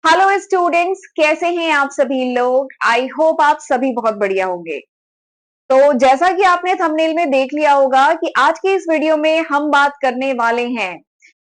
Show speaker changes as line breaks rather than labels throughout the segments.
Hello students, कैसे हैं आप सभी लोग। आई होप आप सभी बहुत बढ़िया होंगे। तो जैसा कि आपने थंबनेल में देख लिया होगा कि आज की इस वीडियो में हम बात करने वाले हैं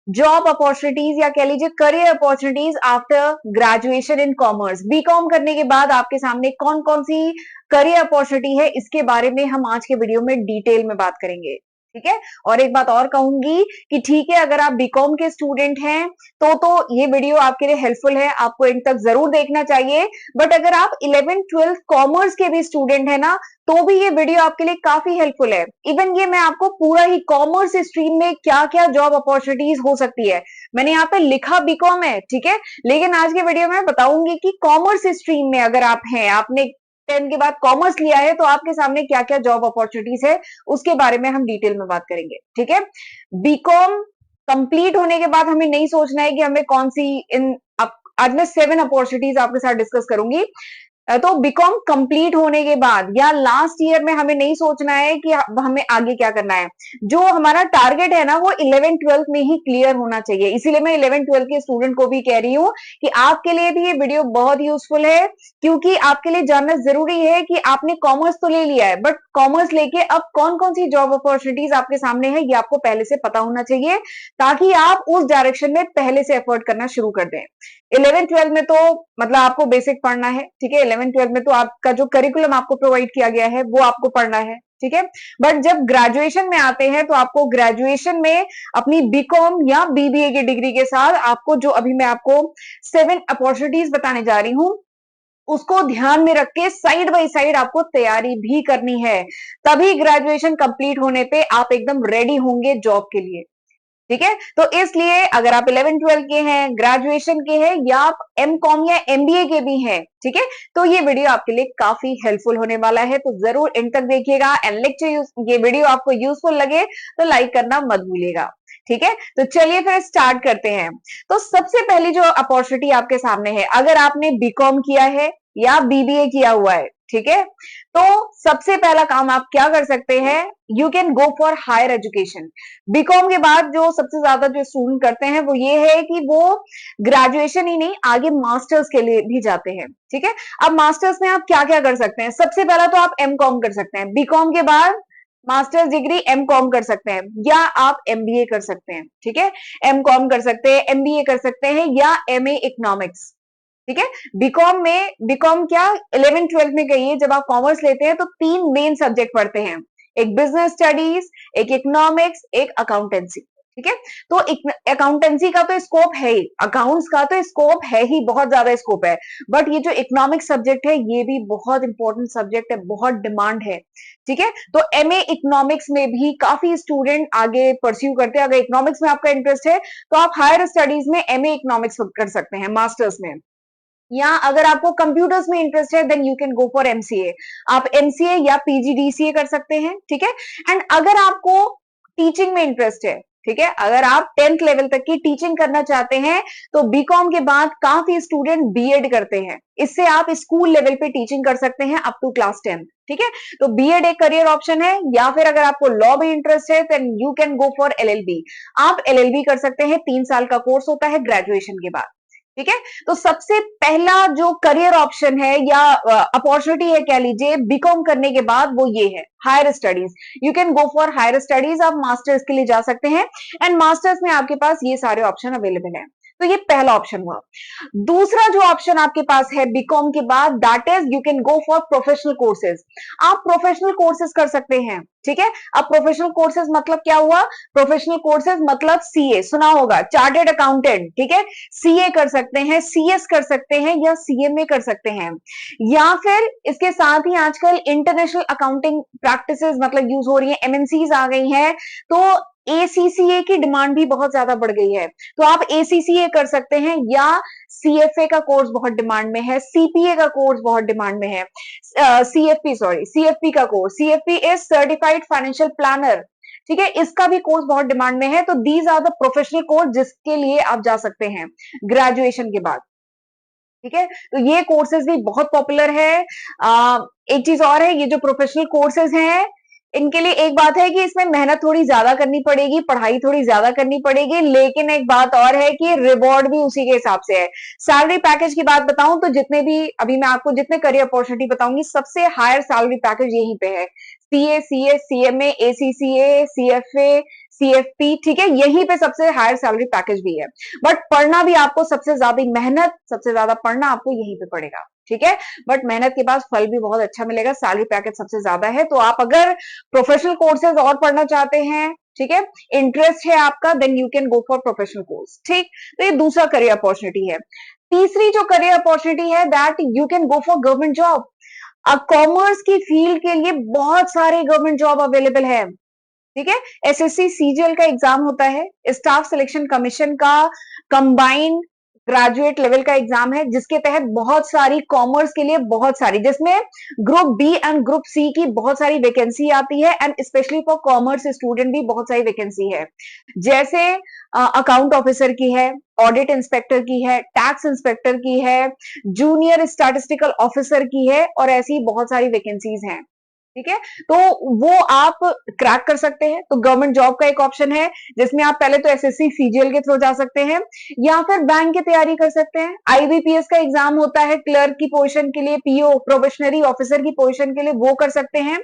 जॉब अपॉर्चुनिटीज या कह लीजिए career opportunities after graduation in commerce. BCom करने के बाद आपके सामने कौन कौन सी करियर अपॉर्चुनिटी है, इसके बारे में हम आज के वीडियो में डिटेल में बात करेंगे। ठीक है। और एक बात और कहूंगी कि ठीक है, अगर आप बीकॉम के स्टूडेंट हैं तो ये वीडियो आपके लिए हेल्पफुल है, आपको एंड तक जरूर देखना चाहिए। बट अगर आप 11th 12th कॉमर्स के भी स्टूडेंट है ना, तो भी ये वीडियो आपके लिए काफी हेल्पफुल है। इवन ये मैं आपको पूरा ही कॉमर्स स्ट्रीम में क्या क्या जॉब अपॉर्चुनिटीज हो सकती है, मैंने यहाँ पे लिखा बीकॉम है, ठीक है, लेकिन आज के वीडियो में बताऊंगी कि कॉमर्स स्ट्रीम में अगर आप हैं, आपने 10 के बाद कॉमर्स लिया है, तो आपके सामने क्या क्या जॉब अपॉर्चुनिटीज है उसके बारे में हम डिटेल में बात करेंगे। ठीक है। बीकॉम कंप्लीट होने के बाद हमें नहीं सोचना है कि हमें कौन सी इन आज मैं 7 अपॉर्चुनिटीज आपके साथ डिस्कस करूंगी। तो बीकॉम कंप्लीट होने के बाद या लास्ट ईयर में हमें नहीं सोचना है कि हमें आगे क्या करना है। जो हमारा टारगेट है ना, वो 11th 12th में ही क्लियर होना चाहिए। इसीलिए मैं 11th 12th के स्टूडेंट को भी कह रही हूँ कि आपके लिए भी ये वीडियो बहुत यूजफुल है, क्योंकि आपके लिए जानना जरूरी है कि आपने कॉमर्स तो ले लिया है, बट कॉमर्स लेके अब कौन कौन सी जॉब अपॉर्चुनिटीज आपके सामने है, ये आपको पहले से पता होना चाहिए, ताकि आप उस डायरेक्शन में पहले से एफर्ट करना शुरू कर दें। 11th 12th में तो मतलब आपको बेसिक पढ़ना है, ठीक है। 11th 12th में तो आपका जो करिकुलम आपको प्रोवाइड किया गया है वो आपको पढ़ना है, ठीक है। बट जब ग्रेजुएशन में आते हैं तो आपको ग्रेजुएशन में अपनी बीकॉम या बीबीए की डिग्री के साथ आपको जो अभी मैं आपको 7 अपॉर्चुनिटीज बताने जा रही हूं, उसको ध्यान में रख के साइड बाय साइड आपको तैयारी भी करनी है। तभी ग्रेजुएशन कंप्लीट होने पे आप एकदम रेडी होंगे जॉब के लिए। ठीक है। तो इसलिए अगर आप 11th 12th के हैं, ग्रेजुएशन के हैं, या आप एम कॉम या एमबीए के भी हैं, ठीक है, तो ये वीडियो आपके लिए काफी हेल्पफुल होने वाला है। तो जरूर एंड तक देखिएगा। एंड लेक्चर ये वीडियो आपको यूजफुल लगे तो लाइक करना मत भूलिएगा। ठीक है। तो चलिए फिर स्टार्ट करते हैं। तो सबसे पहली जो अपॉर्चुनिटी आपके सामने है, अगर आपने बीकॉम किया है या बीबीए किया हुआ है, ठीक है, तो सबसे पहला काम आप क्या कर सकते हैं, you can go for higher education. BCom के बाद जो सबसे ज्यादा जो स्टूडेंट करते हैं वो ये है कि वो ग्रेजुएशन ही नहीं, आगे मास्टर्स के लिए भी जाते हैं। ठीक है। अब मास्टर्स में आप क्या क्या कर सकते हैं, सबसे पहला तो आप एम कॉम कर सकते हैं। बीकॉम के बाद मास्टर्स डिग्री एम कॉम कर सकते हैं, या आप एमबीए कर सकते हैं। ठीक है। एम कॉम कर सकते हैं, एमबीए कर सकते हैं, या एमए इकोनॉमिक्स। ठीक है। बीकॉम क्या 11th 12th में कहिए, जब आप कॉमर्स लेते हैं तो 3 मेन सब्जेक्ट पढ़ते हैं, एक बिजनेस स्टडीज, एक इकोनॉमिक्स, एक अकाउंटेंसी। ठीक है। तो अकाउंटेंसी का तो स्कोप है ही, अकाउंट्स का तो स्कोप है ही, बहुत ज्यादा स्कोप है। बट ये जो इकोनॉमिक्स सब्जेक्ट है ये भी बहुत इंपॉर्टेंट सब्जेक्ट है, बहुत डिमांड है। ठीक है। तो एमए इकोनॉमिक्स में भी काफी स्टूडेंट आगे परस्यू करते हैं। अगर इकोनॉमिक्स में आपका इंटरेस्ट है तो आप हायर स्टडीज में एमए इकोनॉमिक्स कर सकते हैं, मास्टर्स में। या अगर आपको कंप्यूटर्स में इंटरेस्ट है then you can go for MCA. आप एमसीए या पीजीडीसीए कर सकते हैं। ठीक है। एंड अगर आपको टीचिंग में इंटरेस्ट है, ठीक है, अगर आप 10th लेवल तक की टीचिंग करना चाहते हैं, तो बीकॉम के बाद काफी स्टूडेंट बीएड करते हैं। इससे आप स्कूल लेवल पे टीचिंग कर सकते हैं अप टू क्लास 10th। ठीक है। तो बीएड एक करियर ऑप्शन है। या फिर अगर आपको लॉ में इंटरेस्ट है then you can go for LLB. आप एलएलबी कर सकते हैं, 3 साल का कोर्स होता है ग्रेजुएशन के बाद। ठीक है। तो सबसे पहला जो करियर ऑप्शन है या अपॉर्चुनिटी है कह लीजिए बीकॉम करने के बाद, वो ये है higher studies. You can go for higher studies, आप मास्टर्स के लिए जा सकते हैं। एंड मास्टर्स में आपके पास ये सारे ऑप्शन अवेलेबल है। तो ये पहला ऑप्शन हुआ। दूसरा जो ऑप्शन आपके पास है बीकॉम के बाद, that is you can go for professional courses. आप प्रोफेशनल कोर्सेज कर सकते हैं। ठीक है। अब प्रोफेशनल कोर्सेज मतलब क्या हुआ, प्रोफेशनल कोर्सेज मतलब सीए सुना होगा, चार्टेड अकाउंटेंट। ठीक है। सीए कर सकते हैं, सीएस कर सकते हैं, या सीएमए कर सकते हैं। या फिर इसके साथ ही आजकल इंटरनेशनल अकाउंटिंग प्रैक्टिसेस मतलब यूज हो रही है, एमएनसीज आ गई हैं, तो एसीसीए की डिमांड भी बहुत ज्यादा बढ़ गई है। तो आप एसीसीए कर सकते हैं, या सीएफए का कोर्स बहुत डिमांड में है, सीपीए का कोर्स बहुत डिमांड में है, सीएफपी का course, CFP is certified financial planner. ठीक है, इसका भी कोर्स बहुत डिमांड में है। तो these are the professional course जिसके लिए आप जा सकते हैं ग्रेजुएशन के बाद। ठीक है। तो ये कोर्सेज भी बहुत पॉपुलर है। एक चीज और है, ये जो प्रोफेशनल कोर्सेज हैं इनके लिए एक बात है कि इसमें मेहनत थोड़ी ज्यादा करनी पड़ेगी, पढ़ाई थोड़ी ज्यादा करनी पड़ेगी, लेकिन एक बात और है कि रिवॉर्ड भी उसी के हिसाब से है। सैलरी पैकेज की बात बताऊं तो जितने भी अभी मैं आपको जितने करियर अपॉर्चुनिटी बताऊंगी, सबसे हायर सैलरी पैकेज यहीं पे है। CA, CS, CMA, ACCA, CFA, CFP, ठीक है, यहीं पे सबसे हायर सैलरी पैकेज भी है। बट पढ़ना भी आपको सबसे ज्यादा मेहनत, सबसे ज्यादा पढ़ना आपको यहीं पे पड़ेगा, ठीक है। बट मेहनत के बाद फल भी बहुत अच्छा मिलेगा, सैलरी पैकेज सबसे ज्यादा है। तो आप अगर प्रोफेशनल कोर्सेज और पढ़ना चाहते हैं, ठीक है, इंटरेस्ट है आपका, then you can go for professional course, ठीक। तो ये दूसरा करियर अपॉर्चुनिटी है। तीसरी जो करियर अपॉर्चुनिटी है, that you can go for government job. अब कॉमर्स की फील्ड के लिए बहुत सारे गवर्नमेंट जॉब अवेलेबल है, ठीक है। एसएससी सीजीएल का एग्जाम होता है, स्टाफ सिलेक्शन कमीशन का कंबाइंड ग्रेजुएट लेवल का एग्जाम है, जिसके तहत बहुत सारी कॉमर्स के लिए बहुत सारी, जिसमें group B and group C की बहुत सारी वैकेंसी आती है, and specially for commerce student भी बहुत सारी वैकेंसी है। जैसे अकाउंट ऑफिसर की है, ऑडिट इंस्पेक्टर की है, टैक्स इंस्पेक्टर की है, जूनियर स्टैटिस्टिकल ऑफिसर की है, और ऐसी बहुत सारी वैकेंसीज हैं, ठीक है। तो वो आप क्रैक कर सकते हैं। तो गवर्नमेंट जॉब का एक ऑप्शन है, जिसमें आप पहले तो एसएससी सीजीएल के थ्रू जा सकते हैं, या फिर बैंक की तैयारी कर सकते हैं। आईबीपीएस का एग्जाम होता है क्लर्क की पोजीशन के लिए, पीओ प्रोबेशनरी ऑफिसर की पोजीशन के लिए, वो कर सकते हैं।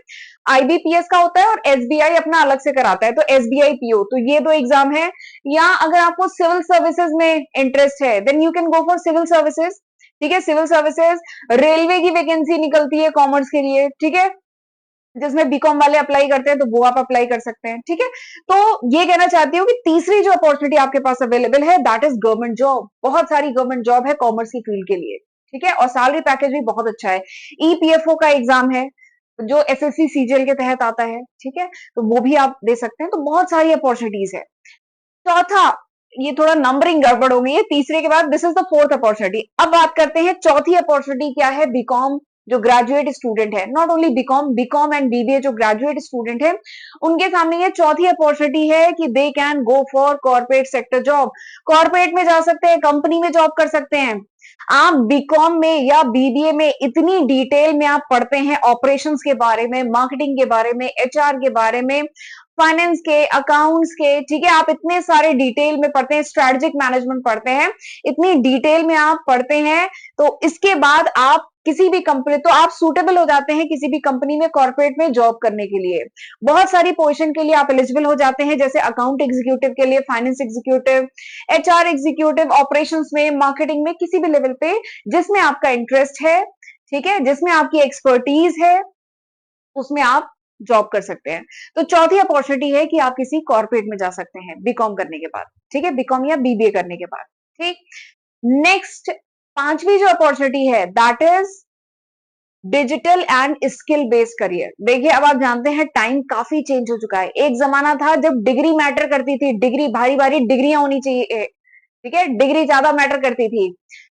आईबीपीएस का होता है, और एसबीआई अपना अलग से कराता है, तो एसबीआई पीओ, तो ये दो एग्जाम है। या अगर आपको सिविल सर्विसेज में इंटरेस्ट है, then you can go for civil services, ठीक है। सिविल सर्विसेज, रेलवे की वैकेंसी निकलती है कॉमर्स के लिए, ठीक है, जिसमें बीकॉम वाले अप्लाई करते हैं, तो वो आप अप्लाई कर सकते हैं, ठीक है। तो ये कहना चाहती हूँ कि तीसरी जो अपॉर्चुनिटी आपके पास अवेलेबल है, दैट इज गवर्नमेंट जॉब। बहुत सारी गवर्नमेंट जॉब है कॉमर्स की फील्ड के लिए, ठीक है, और सैलरी पैकेज भी बहुत अच्छा है। ईपीएफओ का एग्जाम है, जो एसएससी सीजीएल के तहत आता है, ठीक है, तो वो भी आप दे सकते हैं। तो बहुत सारी अपॉर्चुनिटीज है। चौथा, ये थोड़ा नंबरिंग गड़बड़ हो गई है, तीसरे के बाद this is the fourth opportunity. अब बात करते हैं चौथी अपॉर्चुनिटी क्या है। बीकॉम जो ग्रेजुएट स्टूडेंट है, not only BCom, BCom and BBA जो ग्रेजुएट स्टूडेंट है, उनके सामने ये चौथी अपॉर्चुनिटी है कि they can go for corporate sector job. Corporate में जा सकते हैं, कंपनी में जॉब कर सकते हैं। आप बीकॉम में या बीबीए में इतनी डिटेल में आप पढ़ते हैं ऑपरेशंस के बारे में, मार्केटिंग के बारे में, एचआर के बारे में, फाइनेंस के, अकाउंट्स के, ठीक है, आप इतने सारे डिटेल में पढ़ते हैं, स्ट्रेटेजिक मैनेजमेंट पढ़ते हैं, इतनी डिटेल में आप पढ़ते हैं, तो इसके बाद आप किसी भी कंपनी, तो आप सूटेबल हो जाते हैं किसी भी कंपनी में कॉर्पोरेट में जॉब करने के लिए। बहुत सारी पोजीशन के लिए आप एलिजिबल हो जाते हैं, जैसे अकाउंट एग्जीक्यूटिव के लिए, finance executive, HR executive, operations में, मार्केटिंग में, किसी भी लेवल पे जिसमें आपका इंटरेस्ट है, ठीक है, जिसमें आपकी एक्सपर्टीज है, उसमें आप जॉब कर सकते हैं। तो चौथी अपॉर्चुनिटी है कि आप किसी कॉर्पोरेट में जा सकते हैं बीकॉम करने के बाद, ठीक है, बीकॉम या बीबीए करने के बाद, ठीक। नेक्स्ट, पांचवी जो अपॉर्चुनिटी है, that is digital and skill based career. देखिए, अब आप जानते हैं टाइम काफी चेंज हो चुका है। एक जमाना था जब डिग्री मैटर करती थी, डिग्री, भारी भारी डिग्रियां होनी चाहिए, ठीक है, डिग्री ज्यादा मैटर करती थी।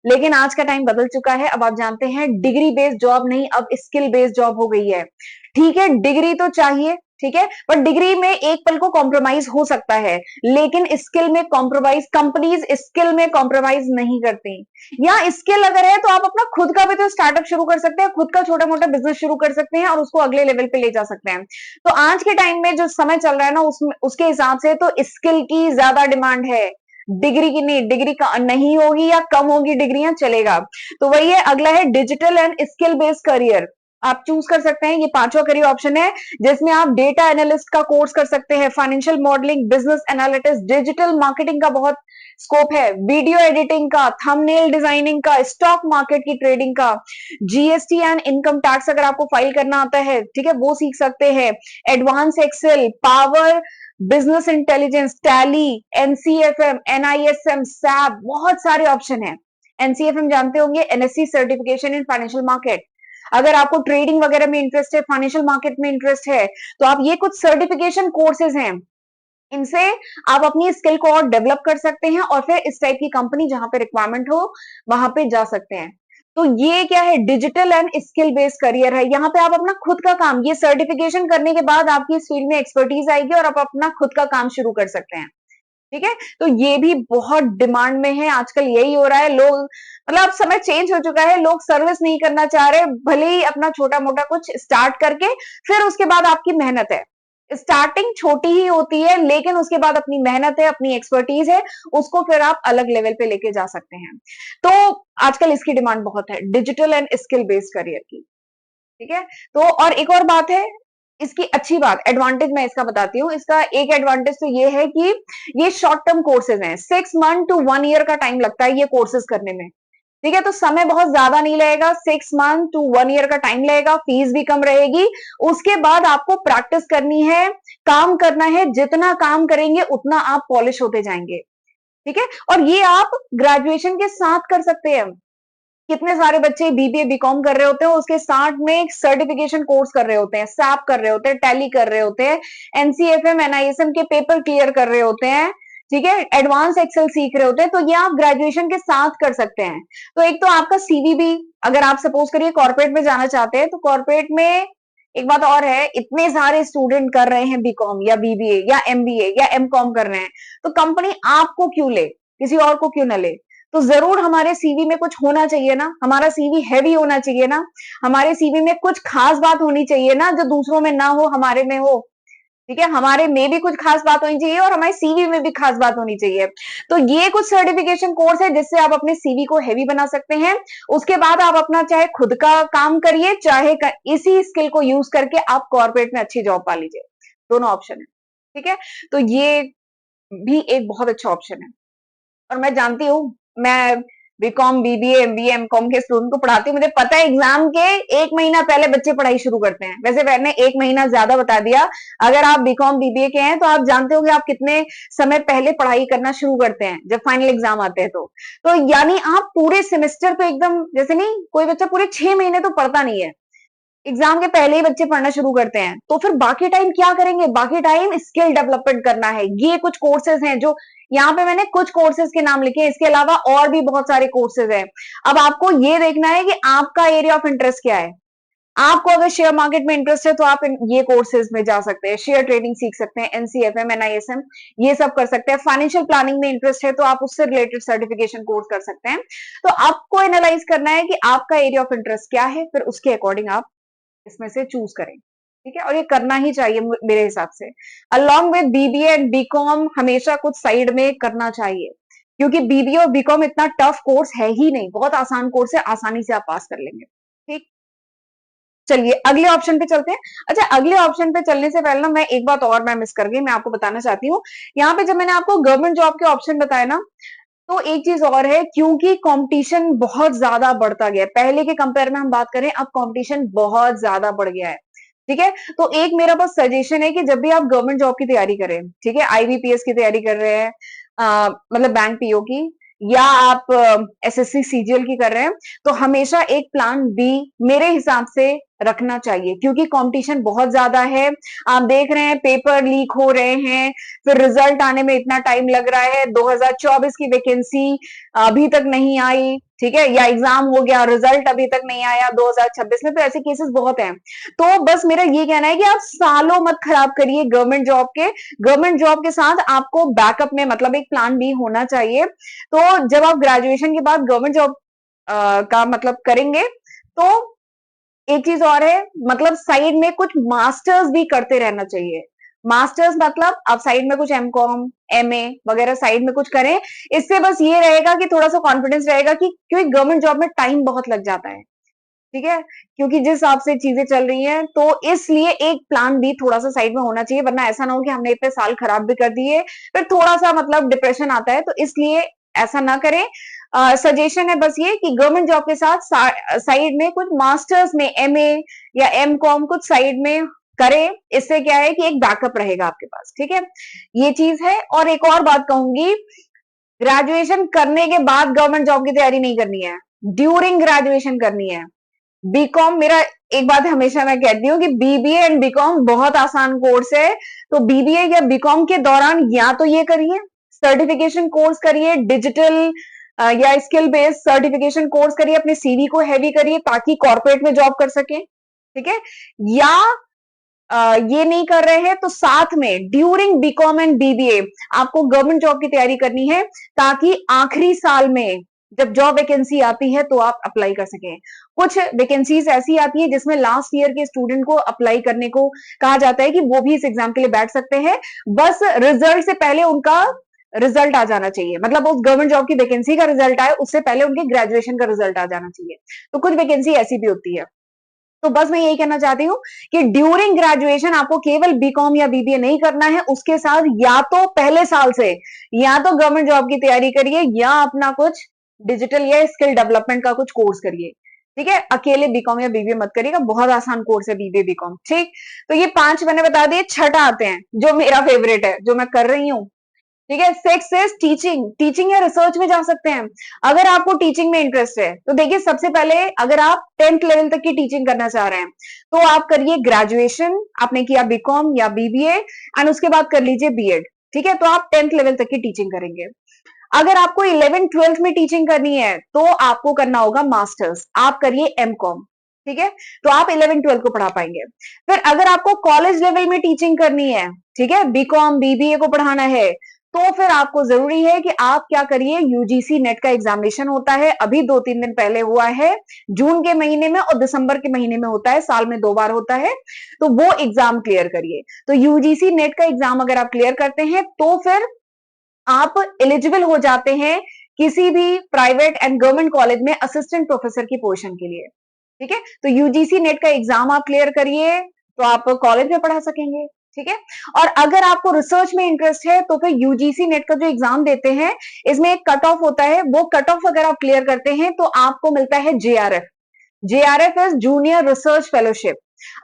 लेकिन आज का टाइम बदल चुका है। अब आप जानते हैं डिग्री बेस्ड जॉब नहीं, अब स्किल बेस्ड जॉब हो गई है, ठीक है। डिग्री तो चाहिए, ठीक है, पर डिग्री में एक पल को कॉम्प्रोमाइज हो सकता है, लेकिन स्किल में कॉम्प्रोमाइज, कंपनीज स्किल में कॉम्प्रोमाइज नहीं करती। या स्किल अगर है तो आप अपना खुद का भी तो स्टार्टअप शुरू कर सकते हैं, खुद का छोटा मोटा बिजनेस शुरू कर सकते हैं, और उसको अगले लेवल पे ले जा सकते हैं। तो आज के टाइम में जो समय चल रहा है ना, उसके हिसाब से तो स्किल की ज्यादा डिमांड है, डिग्री की नहीं। डिग्री का नहीं होगी या कम होगी डिग्रियां, चलेगा। तो वही है, अगला है digital and skill based career. आप चूज कर सकते हैं, ये पांचवा करियर ऑप्शन है, जिसमें आप डेटा एनालिस्ट का कोर्स कर सकते हैं, financial modelling, business analytics, digital marketing का बहुत स्कोप है, वीडियो एडिटिंग का, थंबनेल डिजाइनिंग का, स्टॉक मार्केट की ट्रेडिंग का, जीएसटी एंड इनकम टैक्स अगर आपको फाइल करना आता है, ठीक है, वो सीख सकते हैं, advance Excel, power, business intelligence, Tally, NCFM, NISM, SAP, बहुत सारे ऑप्शन है। एनसीएफएम जानते होंगे, NSC certification in financial market. अगर आपको ट्रेडिंग वगैरह में इंटरेस्ट है, फाइनेंशियल मार्केट में इंटरेस्ट है, तो आप ये कुछ सर्टिफिकेशन कोर्सेज हैं, इनसे आप अपनी स्किल को और डेवलप कर सकते हैं, और फिर इस टाइप की कंपनी जहां पे रिक्वायरमेंट हो वहां पे जा सकते हैं। तो ये क्या है, digital and skill based career है। यहाँ पे आप अपना खुद का काम, ये सर्टिफिकेशन करने के बाद आपकी इस फील्ड में एक्सपर्टीज आएगी और आप अपना खुद का काम शुरू कर सकते हैं, ठीक है। तो ये भी बहुत डिमांड में है आजकल, यही हो रहा है। लोग, मतलब अब समय चेंज हो चुका है, लोग सर्विस नहीं करना चाह रहे, भले ही अपना छोटा मोटा कुछ स्टार्ट करके फिर उसके बाद आपकी मेहनत है, स्टार्टिंग छोटी ही होती है, लेकिन उसके बाद अपनी मेहनत है, अपनी एक्सपर्टीज है, उसको फिर आप अलग लेवल पे लेके जा सकते हैं। तो आजकल इसकी डिमांड बहुत है, digital and skill based career की। ठीक है, तो और एक और बात है, इसकी अच्छी बात, एडवांटेज मैं इसका बताती हूँ। इसका एक एडवांटेज तो ये है कि ये शॉर्ट टर्म कोर्सेज हैं, 6 मंथ टू 1 ईयर का टाइम लगता है ये कोर्सेज करने में। ठीक है, तो समय बहुत ज्यादा नहीं लगेगा, 6 मंथ टू 1 ईयर का टाइम लगेगा, फीस भी कम रहेगी। उसके बाद आपको प्रैक्टिस करनी है, काम करना है, जितना काम करेंगे उतना आप पॉलिश होते जाएंगे। ठीक है, और ये आप ग्रेजुएशन के साथ कर सकते हैं। कितने सारे बच्चे बीबीए बीकॉम कर रहे होते हैं, उसके साथ में एक सर्टिफिकेशन कोर्स कर रहे होते हैं, सैप कर रहे होते हैं, टैली कर रहे होते हैं, एनसीएफएम एनआईएसएम के पेपर क्लियर कर रहे होते हैं। ठीक है, एडवांस एक्सेल सीख रहे होते हैं, तो ये आप ग्रेजुएशन के साथ कर सकते हैं। तो एक तो आपका सीवी भी, अगर आप सपोज करिए कॉर्पोरेट में जाना चाहते हैं, तो कॉर्पोरेट में एक बात और है, इतने सारे स्टूडेंट कर रहे हैं बीकॉम या बीबीए या एमबीए या एमकॉम कर रहे हैं, तो कंपनी आपको क्यों ले, किसी और को क्यों ना ले। तो जरूर हमारे सीवी में कुछ होना चाहिए ना, हमारा सीवी हैवी होना चाहिए ना, हमारे सीवी में कुछ खास बात होनी चाहिए ना, जो दूसरों में ना हो हमारे में हो। ठीक है, हमारे में भी कुछ खास बात होनी चाहिए और हमारे सीवी में भी खास बात होनी चाहिए। तो ये कुछ सर्टिफिकेशन कोर्स है जिससे आप अपने सीवी को हैवी बना सकते हैं। उसके बाद आप अपना चाहे खुद का काम करिए, चाहे इसी स्किल को यूज करके आप कॉर्पोरेट में अच्छी जॉब पा लीजिए, दोनों ऑप्शन है। ठीक है, तो ये भी एक बहुत अच्छा ऑप्शन है। और मैं जानती हूँ, मैं बीकॉम बीबीए एमबीए एमकॉम के स्टूडेंट को पढ़ाती हूँ, मुझे पता है एग्जाम के 1 महीना पहले बच्चे पढ़ाई शुरू करते हैं। वैसे मैंने 1 महीना ज्यादा बता दिया, अगर आप बीकॉम बीबीए के हैं तो आप जानते हो कि आप कितने समय पहले पढ़ाई करना शुरू करते हैं जब फाइनल एग्जाम आते हैं। तो यानी आप पूरे सेमेस्टर तो एकदम, जैसे नहीं कोई बच्चा पूरे 6 महीने तो पढ़ता नहीं है, एग्जाम के पहले ही बच्चे पढ़ना शुरू करते हैं, तो फिर बाकी टाइम क्या करेंगे, बाकी टाइम स्किल डेवलपमेंट करना है। ये कुछ कोर्सेज हैं जो यहाँ पे मैंने कुछ कोर्सेज के नाम लिखे हैं, इसके अलावा और भी बहुत सारे कोर्सेज हैं। अब आपको ये देखना है कि आपका एरिया ऑफ इंटरेस्ट क्या है। आपको अगर शेयर मार्केट में इंटरेस्ट है तो आप ये कोर्सेज में जा सकते हैं, शेयर ट्रेडिंग सीख सकते हैं, एनसीएफएम एनआईएसएम ये सब कर सकते हैं। फाइनेंशियल प्लानिंग में इंटरेस्ट है तो आप उससे रिलेटेड सर्टिफिकेशन कोर्स कर सकते हैं। तो आपको एनालाइज करना है कि आपका एरिया ऑफ इंटरेस्ट क्या है, फिर उसके अकॉर्डिंग आप इसमें से चूज करें। ठीक है, और ये करना ही चाहिए मेरे हिसाब से। Along with BBA and BCom हमेशा कुछ साइड में करना चाहिए, क्योंकि बीबीए और बीकॉम इतना टफ कोर्स है ही नहीं, बहुत आसान कोर्स है, आसानी से आप पास कर लेंगे। ठीक, चलिए अगले ऑप्शन पे चलते हैं। अच्छा, अगले ऑप्शन पे चलने से पहले ना मैं एक बात और मैं मिस कर गई, मैं आपको बताना चाहती हूँ। यहाँ पे जब मैंने आपको गवर्नमेंट जॉब के ऑप्शन बताया ना, तो एक चीज और है, क्योंकि कंपटीशन बहुत ज्यादा बढ़ता गया है, पहले के कंपेयर में हम बात करें, अब कंपटीशन बहुत ज्यादा बढ़ गया है। ठीक है, तो एक मेरा बस सजेशन है कि जब भी आप गवर्नमेंट जॉब की तैयारी करें, ठीक है, आईबीपीएस की तैयारी कर रहे हैं, मतलब बैंक पीओ की, या आप एसएससी सीजीएल की कर रहे हैं, तो हमेशा एक प्लान बी मेरे हिसाब से रखना चाहिए, क्योंकि कंपटीशन बहुत ज्यादा है। आप देख रहे हैं पेपर लीक हो रहे हैं, फिर रिजल्ट आने में इतना टाइम लग रहा है, 2024 की वैकेंसी अभी तक नहीं आई। ठीक है, या एग्जाम हो गया, रिजल्ट अभी तक नहीं आया 2026 में, तो ऐसे केसेस बहुत हैं। तो बस मेरा ये कहना है कि आप सालों मत खराब करिए गवर्नमेंट जॉब के। गवर्नमेंट जॉब के साथ आपको बैकअप में मतलब एक प्लान बी होना चाहिए। तो जब आप ग्रेजुएशन के बाद गवर्नमेंट जॉब का मतलब करेंगे, तो एक चीज और है, मतलब साइड में कुछ मास्टर्स भी करते रहना चाहिए। मास्टर्स मतलब आप साइड में कुछ एमकॉम एमए वगैरह साइड में कुछ करें। इससे बस ये रहेगा कि थोड़ा सा कॉन्फिडेंस रहेगा, कि क्योंकि गवर्नमेंट जॉब में टाइम बहुत लग जाता है। ठीक है, क्योंकि जिस हिसाब से चीजें चल रही हैं, तो इसलिए एक प्लान भी थोड़ा सा साइड में होना चाहिए, वरना ऐसा ना हो कि हमने इतने साल खराब भी कर दिए, फिर थोड़ा सा मतलब डिप्रेशन आता है, तो इसलिए ऐसा ना करें। सजेशन है बस ये कि गवर्नमेंट जॉब के साथ साइड में कुछ मास्टर्स में एमए या एमकॉम कुछ साइड में करें। इससे क्या है कि एक बैकअप रहेगा आपके पास। ठीक है, ये चीज है। और एक और बात कहूंगी, ग्रेजुएशन करने के बाद गवर्नमेंट जॉब की तैयारी नहीं करनी है, ड्यूरिंग ग्रेजुएशन करनी है। बीकॉम, मेरा एक बात हमेशा मैं कहती हूँ कि बीबीए एंड बीकॉम बहुत आसान कोर्स है। तो बीबीए या बीकॉम के दौरान या तो ये करिए, सर्टिफिकेशन कोर्स करिए, डिजिटल या स्किल बेस्ड सर्टिफिकेशन कोर्स करिए, अपने सीवी को हैवी करिए ताकि कॉर्पोरेट में जॉब कर सके। ठीक है, या ये नहीं कर रहे हैं तो साथ में ड्यूरिंग बीकॉम एंड बीबीए आपको गवर्नमेंट जॉब की तैयारी करनी है, ताकि आखिरी साल में जब जॉब वैकेंसी आती है तो आप अप्लाई कर सकें। कुछ वैकेंसीज ऐसी आती है जिसमें लास्ट ईयर के स्टूडेंट को अप्लाई करने को कहा जाता है कि वो भी इस एग्जाम के लिए बैठ सकते हैं, बस रिजल्ट से पहले उनका रिजल्ट आ जाना चाहिए, मतलब उस गवर्नमेंट जॉब की वैकेंसी का रिजल्ट आए उससे पहले उनके ग्रेजुएशन का रिजल्ट आ जाना चाहिए। तो कुछ वैकेंसी ऐसी भी होती है। तो बस मैं यही कहना चाहती हूँ कि ड्यूरिंग ग्रेजुएशन आपको केवल बीकॉम या बीबीए नहीं करना है, उसके साथ या तो पहले साल से या तो गवर्नमेंट जॉब की तैयारी करिए या अपना कुछ डिजिटल या स्किल डेवलपमेंट का कुछ कोर्स करिए। ठीक है, अकेले बीकॉम या बीबीए मत करिएगा, बहुत आसान कोर्स है बीबीए बीकॉम। ठीक, तो ये 5 मैंने बता दिए। छठा आते हैं जो मेरा फेवरेट है, जो मैं कर रही हूँ। ठीक है, सिक्स इज टीचिंग। टीचिंग या रिसर्च में जा सकते हैं। अगर आपको टीचिंग में इंटरेस्ट है तो देखिए, सबसे पहले अगर आप 10th लेवल तक की टीचिंग करना चाह रहे हैं तो आप करिए ग्रेजुएशन, आपने किया बीकॉम या बीबीए, एंड उसके बाद कर लीजिए बीएड। ठीक है, तो आप 10th लेवल तक की टीचिंग करेंगे। अगर आपको 11th 12th में टीचिंग करनी है तो आपको करना होगा मास्टर्स, आप करिए एमकॉम। ठीक है, तो आप 11 12 को पढ़ा पाएंगे। फिर अगर आपको कॉलेज लेवल में टीचिंग करनी है, ठीक है, बीकॉम बीबीए को पढ़ाना है, तो फिर आपको जरूरी है कि आप क्या करिए, यूजीसी नेट का एग्जामिनेशन होता है, अभी 2-3 दिन पहले हुआ है, जून के महीने में और दिसंबर के महीने में होता है, साल में 2 बार होता है, तो वो एग्जाम क्लियर करिए। तो यूजीसी नेट का एग्जाम अगर आप क्लियर करते हैं तो फिर आप एलिजिबल हो जाते हैं किसी भी प्राइवेट एंड गवर्नमेंट कॉलेज में असिस्टेंट प्रोफेसर की पोजीशन के लिए। ठीक है, तो यूजीसी नेट का एग्जाम आप क्लियर करिए तो आप कॉलेज में पढ़ा सकेंगे। ठीक है, और अगर आपको रिसर्च में इंटरेस्ट है तो फिर यूजीसी नेट का जो एग्जाम देते हैं इसमें एक कट ऑफ होता है, वो कट ऑफ अगर आप क्लियर करते हैं तो आपको मिलता है JRF. JRF is junior research fellowship.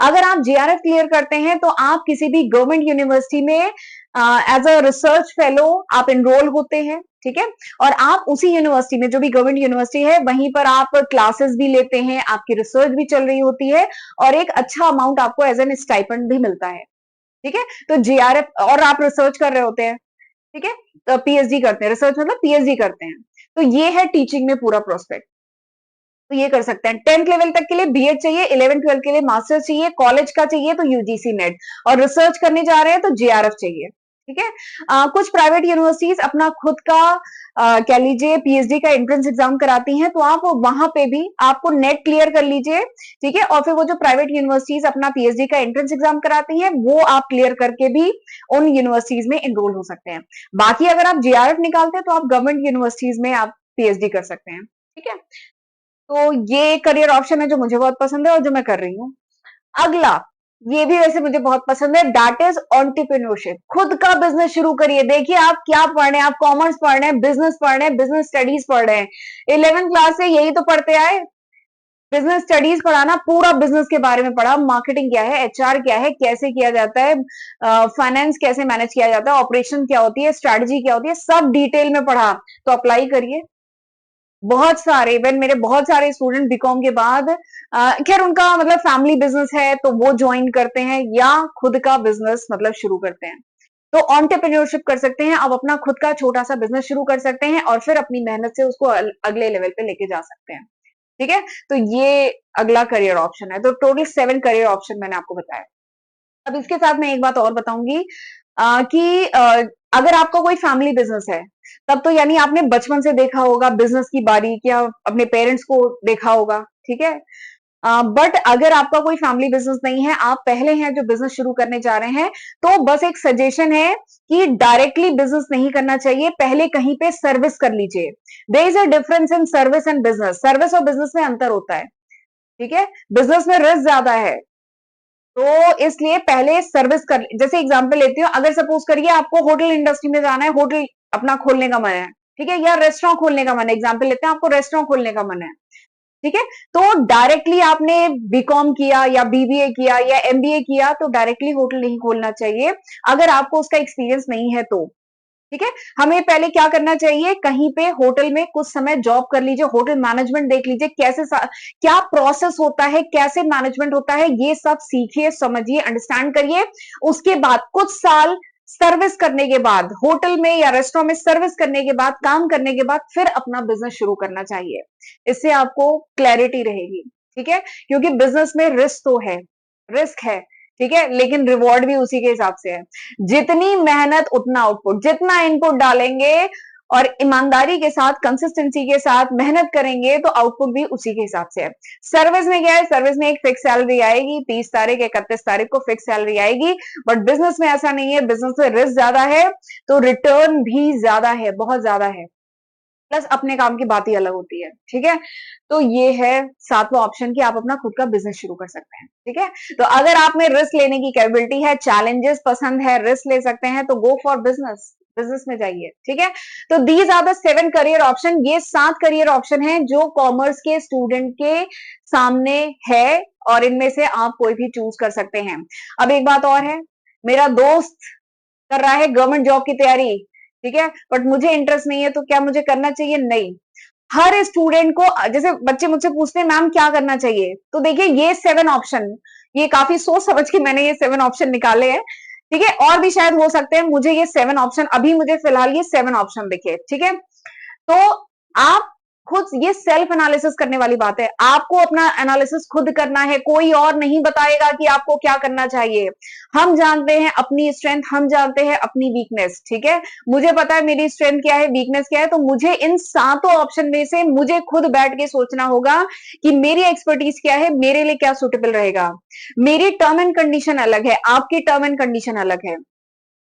अगर आप जेआरएफ क्लियर करते हैं तो आप किसी भी गवर्नमेंट यूनिवर्सिटी में एज अ रिसर्च फेलो आप एनरोल होते हैं। ठीक है, और आप उसी यूनिवर्सिटी में, जो भी गवर्नमेंट यूनिवर्सिटी है, वहीं पर आप क्लासेस भी लेते हैं, आपकी रिसर्च भी चल रही होती है और एक अच्छा अमाउंट आपको एज एन स्टाइपेंड भी मिलता है। ठीक है, तो जेआरएफ, और आप रिसर्च कर रहे होते हैं। ठीक है, तो पीएचडी करते हैं, रिसर्च मतलब पीएचडी करते हैं। तो ये है टीचिंग में पूरा प्रोस्पेक्ट। तो ये कर सकते हैं। 10th लेवल तक के लिए बीएड चाहिए, 11 12 के लिए मास्टर्स चाहिए, कॉलेज का चाहिए तो यूजीसी नेट, और रिसर्च करने जा रहे हैं तो जेआरएफ चाहिए। ठीक है, कुछ प्राइवेट यूनिवर्सिटीज अपना खुद का कह लीजिए पीएचडी का एंट्रेंस एग्जाम कराती हैं, तो आप वहां पे भी आपको नेट क्लियर कर लीजिए। ठीक है, और फिर वो जो प्राइवेट यूनिवर्सिटीज अपना पीएचडी का एंट्रेंस एग्जाम कराती हैं वो आप क्लियर करके भी उन यूनिवर्सिटीज में एनरोल हो सकते हैं। बाकी अगर आप जेआरएफ निकालते हैं तो आप गवर्नमेंट यूनिवर्सिटीज में आप पीएचडी कर सकते हैं। ठीक है, तो ये करियर ऑप्शन है जो मुझे बहुत पसंद है और जो मैं कर रही हूँ। अगला, ये भी वैसे मुझे बहुत पसंद है, दैट इज एंटरप्रेन्योरशिप। खुद का बिजनेस शुरू करिए। देखिए आप क्या पढ़ रहे हैं, आप कॉमर्स पढ़ रहे हैं, बिजनेस पढ़ रहे हैं, बिजनेस स्टडीज पढ़ रहे हैं, 11th क्लास से यही तो पढ़ते आए। बिजनेस स्टडीज पढ़ाना, पूरा बिजनेस के बारे में पढ़ा, मार्केटिंग क्या है, एचआर क्या है, कैसे किया जाता है, फाइनेंस कैसे मैनेज किया जाता है, ऑपरेशन क्या होती है, स्ट्रैटेजी क्या होती है, सब डिटेल में पढ़ा। तो अप्लाई करिए। बहुत सारे, इवन मेरे बहुत सारे स्टूडेंट बीकॉम के बाद खैर उनका मतलब फैमिली बिजनेस है तो वो ज्वाइन करते हैं या खुद का बिजनेस मतलब शुरू करते हैं। तो एंटरप्रेन्योरशिप कर सकते हैं, आप अपना खुद का छोटा सा बिजनेस शुरू कर सकते हैं और फिर अपनी मेहनत से उसको अगले लेवल पे लेके जा सकते हैं। ठीक है, तो ये अगला करियर ऑप्शन है। तो टोटल 7 करियर ऑप्शन मैंने आपको बताया। अब इसके साथ मैं एक बात और बताऊंगी कि अगर आपका कोई फैमिली बिजनेस है तब तो यानी आपने बचपन से देखा होगा बिजनेस की बारीकियां, अपने पेरेंट्स को देखा होगा। ठीक है, बट अगर आपका कोई फैमिली बिजनेस नहीं है, आप पहले हैं जो बिजनेस शुरू करने जा रहे हैं, तो बस एक सजेशन है कि डायरेक्टली बिजनेस नहीं करना चाहिए, पहले कहीं पे सर्विस कर लीजिए। There is a difference in service and business. Service और बिजनेस में अंतर होता है। ठीक है, बिजनेस में रिस्क ज्यादा है, तो इसलिए पहले सर्विस कर, जैसे एग्जांपल लेती हूँ, अगर सपोज करिए आपको होटल इंडस्ट्री में जाना है, होटल अपना खोलने का मन है, ठीक है, या रेस्टोरेंट खोलने का मन है, एग्जांपल लेते हैं आपको रेस्टोरेंट खोलने का मन है। ठीक है, तो डायरेक्टली आपने बीकॉम किया या बीबीए किया या एमबीए किया तो डायरेक्टली होटल नहीं खोलना चाहिए, अगर आपको उसका एक्सपीरियंस नहीं है तो। ठीक है, हमें पहले क्या करना चाहिए, कहीं पे होटल में कुछ समय जॉब कर लीजिए, होटल मैनेजमेंट देख लीजिए, कैसे क्या प्रोसेस होता है, कैसे मैनेजमेंट होता है, ये सब सीखिए, समझिए, अंडरस्टैंड करिए। उसके बाद कुछ साल सर्विस करने के बाद, होटल में या रेस्टोरेंट में सर्विस करने के बाद, काम करने के बाद फिर अपना बिजनेस शुरू करना चाहिए। इससे आपको क्लैरिटी रहेगी। ठीक है, क्योंकि बिजनेस में रिस्क तो है, रिस्क है, ठीक है, लेकिन रिवॉर्ड भी उसी के हिसाब से है। जितनी मेहनत उतना आउटपुट, जितना इनपुट डालेंगे और ईमानदारी के साथ, कंसिस्टेंसी के साथ मेहनत करेंगे तो आउटपुट भी उसी के हिसाब से है। सर्विस में क्या है, सर्विस में एक फिक्स सैलरी आएगी, 30 तारीख 31 तारीख को फिक्स सैलरी आएगी, बट बिजनेस में ऐसा नहीं है। बिजनेस में रिस्क ज्यादा है तो रिटर्न भी ज्यादा है, बहुत ज्यादा है, प्लस अपने काम की बात ही अलग होती है। ठीक है, तो ये है सातवां ऑप्शन कि आप अपना खुद का बिजनेस शुरू कर सकते हैं। ठीक है, तो अगर आप में रिस्क लेने की कैपेबिलिटी है, चैलेंजेस पसंद है, रिस्क ले सकते हैं, तो गो फॉर बिजनेस, बिजनेस में जाइए। ठीक है, तो these are the 7 career option. ये 7 करियर ऑप्शन है जो कॉमर्स के स्टूडेंट के सामने है और इनमें से आप कोई भी चूज कर सकते हैं। अब एक बात और है, मेरा दोस्त कर रहा है गवर्नमेंट जॉब की तैयारी, ठीक है, बट मुझे इंटरेस्ट नहीं है, तो क्या मुझे करना चाहिए? नहीं। हर स्टूडेंट को, जैसे बच्चे मुझसे पूछते हैं मैम क्या करना चाहिए, तो देखिए ये 7 ऑप्शन, ये काफी सोच समझ के मैंने ये 7 ऑप्शन निकाले हैं। ठीक है, और भी शायद हो सकते हैं, मुझे ये 7 ऑप्शन, अभी मुझे फिलहाल ये 7 ऑप्शन दिखे। ठीक है, तो आप खुद, ये सेल्फ एनालिसिस करने वाली बात है, आपको अपना एनालिसिस खुद करना है, कोई और नहीं बताएगा कि आपको क्या करना चाहिए। हम जानते हैं अपनी स्ट्रेंथ, हम जानते हैं अपनी वीकनेस। ठीक है, मुझे पता है मेरी स्ट्रेंथ क्या है, वीकनेस क्या है, तो मुझे इन सातों ऑप्शन में से मुझे खुद बैठ के सोचना होगा कि मेरी एक्सपर्टीज क्या है, मेरे लिए क्या सुटेबल रहेगा। मेरी टर्म एंड कंडीशन अलग है, आपकी टर्म एंड कंडीशन अलग है।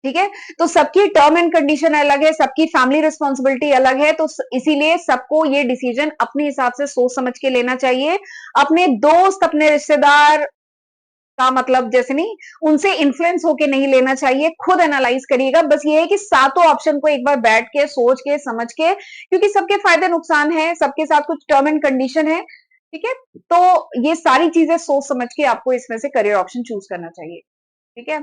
ठीक है, तो सबकी टर्म एंड कंडीशन अलग है, सबकी फैमिली रिस्पॉन्सिबिलिटी अलग है, तो इसीलिए सबको ये डिसीजन अपने हिसाब से सोच समझ के लेना चाहिए। अपने दोस्त, अपने रिश्तेदार का मतलब जैसे नहीं, उनसे इन्फ्लुएंस होके नहीं लेना चाहिए, खुद एनालाइज करिएगा। बस ये है कि सातों ऑप्शन को एक बार बैठ के, सोच के, समझ के, क्योंकि सबके फायदे नुकसान है, सबके साथ कुछ टर्म एंड कंडीशन है। ठीक है, तो ये सारी चीजें सोच समझ के आपको इसमें से करियर ऑप्शन चूज करना चाहिए। ठीक है,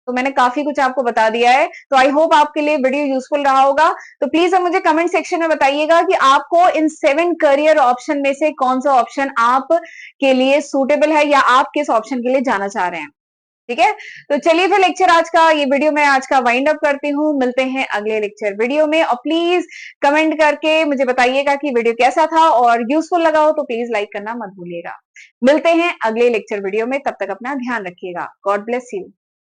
तो मैंने काफी कुछ आपको बता दिया है, तो आई होप आपके लिए वीडियो यूजफुल रहा होगा। तो प्लीज अब मुझे कमेंट सेक्शन में बताइएगा कि आपको इन 7 करियर ऑप्शन में से कौन सा ऑप्शन आप के लिए सूटेबल है, या आप किस ऑप्शन के लिए जाना चाह रहे हैं। ठीक है, तो चलिए फिर लेक्चर आज का, ये वीडियो मैं आज का वाइंड अप करती हूँ। मिलते हैं अगले लेक्चर वीडियो में, और प्लीज कमेंट करके मुझे बताइएगा कि वीडियो कैसा था, और यूजफुल लगा हो तो प्लीज लाइक करना मत भूलिएगा। मिलते हैं अगले लेक्चर वीडियो में, तब तक अपना ध्यान रखिएगा। God bless you.